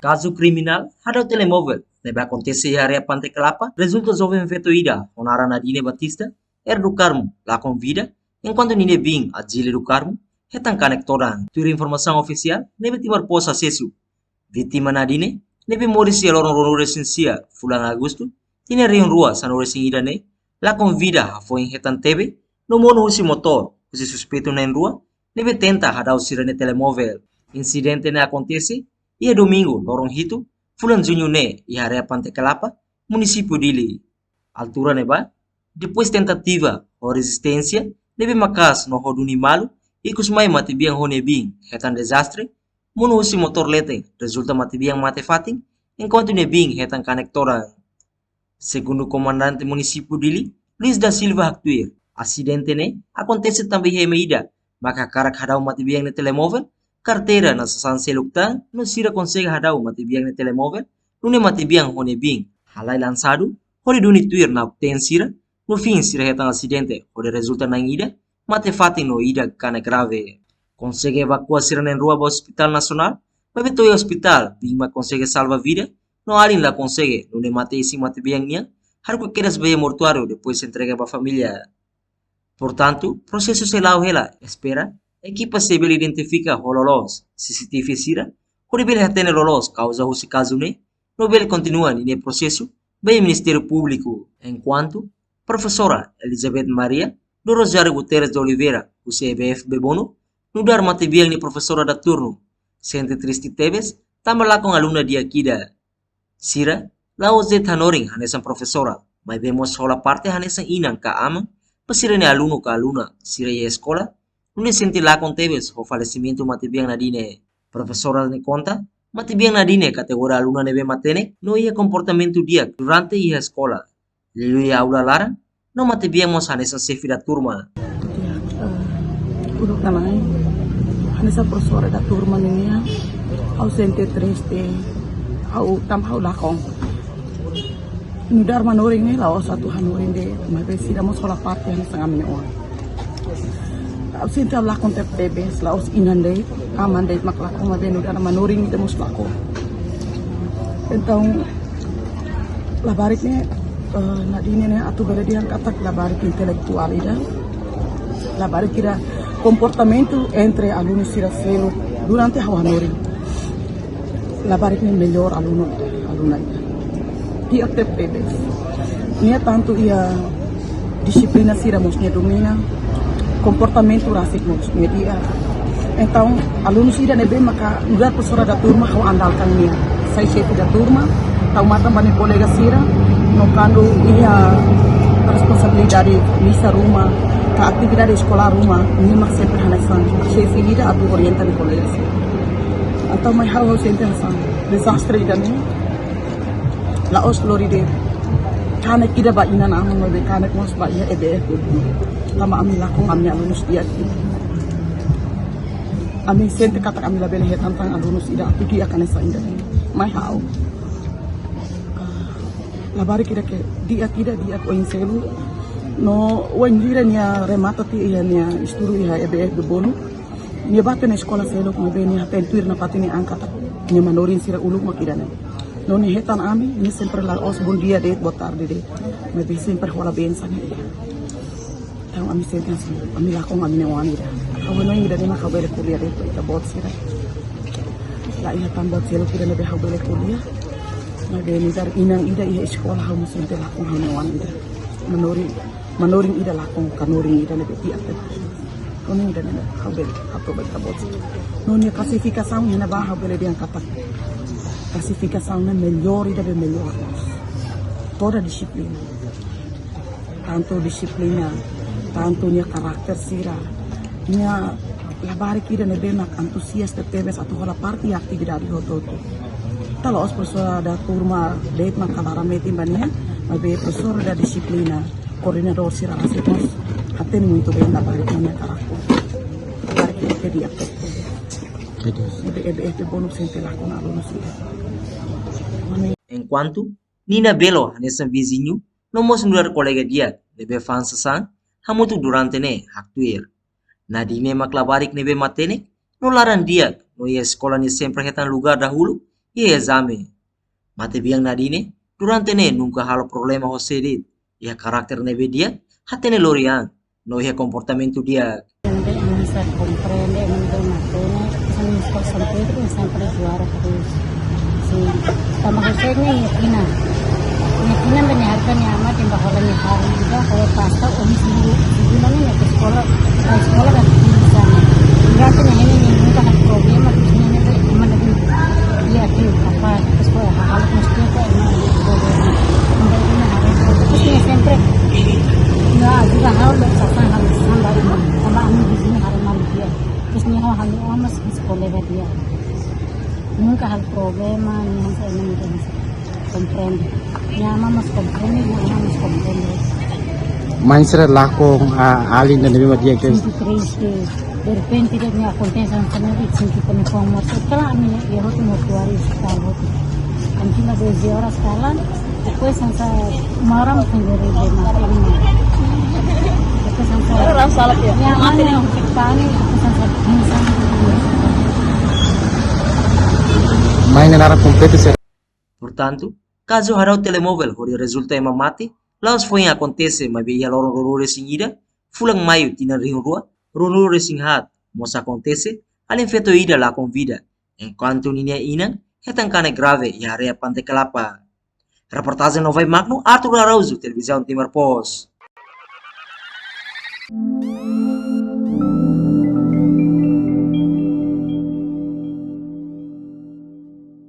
Caso criminal, hadau telemóvel, nebe acontece area Pante Kelapa, resulta jovem vetoida, onara Nadine Batista, do Carmo, lá com vida, enquanto nine bing a Gile do Carmo, retan conectoran, tura informação oficial, nebe tibar pos acesso. Vítima Nadine, nebe morisi aloron rono recensia, fulan Agosto, tine rion rua sano recin idane, lá com vida, a foi em retan tebe, no mono usi motor, usi suspeito na rua, nebe tenta hadau sirene telemóvel. Incidente ne acontece, ia domingo, lorong hitu, fulan junho ne, ia area Pante Kelapa, município dili. Altura neba, depois tentativa ou resistência, nebe makas no roduni malu, e kusmai mati biang hone bing, hetan desastre, munu usi motor lete, resulta mati biang mate fating, enquanto ne bing hetan conectora. Segundo o comandante município dili, Luiz da Silva Actuir, acidente ne, acontece também remeida, maka karak hadau mati biang ne telemóvel, carteira na sasan seluktan, no sira consegue hadau mati biang ne telemóvel, nune mati biang hone bing, halai lançado, hori duni tuir na obten sira, no fim sira hetan acidente, hori resulta na ida, mate fating no ida kana grave. Consegue evacuar sira na rua ao hospital nacional, mas betoi hospital, bingma consegue salva vida, no alin la consegue, nune mate isi mati biang nia, har que quedas veia mortuário, depois se entrega para a família. Portanto, processo se lau hela, espera, equipa civil identifica hololos, CCTV sira, horribil hatene lolos causa husi caso ne, nobel continua nine processo, bem Ministério Público, enquanto, professora Elizabeth Maria, do Rosário Guterres de Oliveira, o CBF Bebono, no dar matibiang ni professora da turno, sente triste tebes, tamba lá com aluna de Akida. Sira, lá o Zet Hanoring hanesan professora, mas vemos sola parte hanesan inang ka amang, pasira ni aluno ka aluna, sira e escola, não senti lá com tebes o falecimento matibiang nadine. Professora ne conta, matibiang nadine categoria aluna nebe matene, no ia comportamento dia durante a escola. Lilu ia aula lara, no matibiang mos hanesan sefi da turma. Udah kanai, hanesa professora da turma niya, ausente triste, au tam hau lakong. Nudar manoring ni laos satu hanoring de, mas sida mo sola parte hanesa ngamin on. Ausente lakong te bebes, laos inande, amande maklakong mas nudar manoring de mos lako. Então, labarik ni nadine ni atu beredian katak labarik intelektual ida, labarik kira comportamento entre alunos Siracelo durante a Hanoring. Labarik ni melhor aluna dia TPB. Nia tanto ia disciplina sira mosnya domina, comportamento rasik mosnya dia. Então, alunos ida nebe maka lugar professora da turma how andalkan nia. Sai chefe da turma, tau mata bani colega sira, no quando ia responsabilidade misa rumah, a atividade escolar rumah, ini mak sempre hanesan. Chefe ida atu orienta di colega sira. Atau mai how sempre hanesan. Desastre ida ni. Laos Florida. Kana kida ba ina na amang be kana mos ba iya EBF. Lama ami lakong ami alunus dia. Ami sente kata kami label he tantang alunus ida atu dia kana sa inda. Mai how. Labari kida ke dia tidak dia ko inselu. No wanjira nia remata ti ia nia isturu ia EBF de bonu. Nia bate na sekolah selo ko be nia tentuir na patini angkat. Nia manorin sira uluk makidana. Noni hetan ami, ini sempre la os bon dia de botar de. Me be sempre hola bensa ni. Tahu ami senten sih, ami lakong ami newani dah. Kawan noi ida ni mak habele kuliah de ita bot sira. La iya tambah selo kira nebe habele kuliah. Me be ni dar inang ida iya sekolah hau sente lakong hau newani ida. Manoring ida lakong kanoring ida nebe tiap. Noni ida ni habele ita bot. Noni klasifikasi ni na ba habele dia katak. Classificação melhor e deve melhor. Toda disciplina. Tanto disciplina, tanto nia karakter sira. Nia labari kira nebe mak entusiasta tebes atau hola parte atividade hototo. Kalau os professora da turma deit mak kalarameti bannya, mabe professora da disciplina, coordenador sira rasikos, aten muito bem da parte nia karakter. Labari kira dia. EBF bonus sente lá com alunos. Enquanto Nina Belo nessa vizinho não mostra mudar colega dia nebe fansa sang hamutu durante ne haktuir. Nadine maklabarik nebe matene no laran dia no ia sekolah ni sempre hetan lugar dahulu e esame. Mate biang nadine, durante ne nunca halo problema hosedit, ia karakter ne dia, hatene lorian, no ia comportamento dia. Gente no se comprende, no me mantiene, son mis cosas que siempre jugar terus. Si sama Josetnya yakinan menyehatkan amat yang bakal hari juga kalau pasta umi sebulan ya ke sekolah kan di sana. Enggak tuh ini nunca ada problem terus ini emang lagi iya tuh apa ke sekolah hal mesti kok emang problem. Enggak ini harus terus ini sempre enggak juga harus harus sama anu di sini harus malu dia. Terus nih hal mas di sekolah dia. Nunca hal problema ni saya ini comprende. Nyama mas comprende, nyama mas comprende. Mindset lakong alin na nabi dia guys. Sinto triste. De repente dia me acontece um cenário que sinto como com morte. Kala ani ya hotu mortuário está hotu. Antina 12 horas kala, depois sansa maram sendiri de mati ini. Depois sansa. Orang salah ya. Ya mati yang pani, depois sansa insan. Main na completo ser. Portanto, caso hará o telemóvel onde resulta em mate, laos foi acontece mas veia lorong rorore singida, fulang maio tina ring rua, rorore singhat, mos acontece, além feito ida lá com vida, enquanto ninha inan, retancane grave e area pante kelapa. Reportagem Novai Magno, Arthur Arauzo, Televisão Timor Post.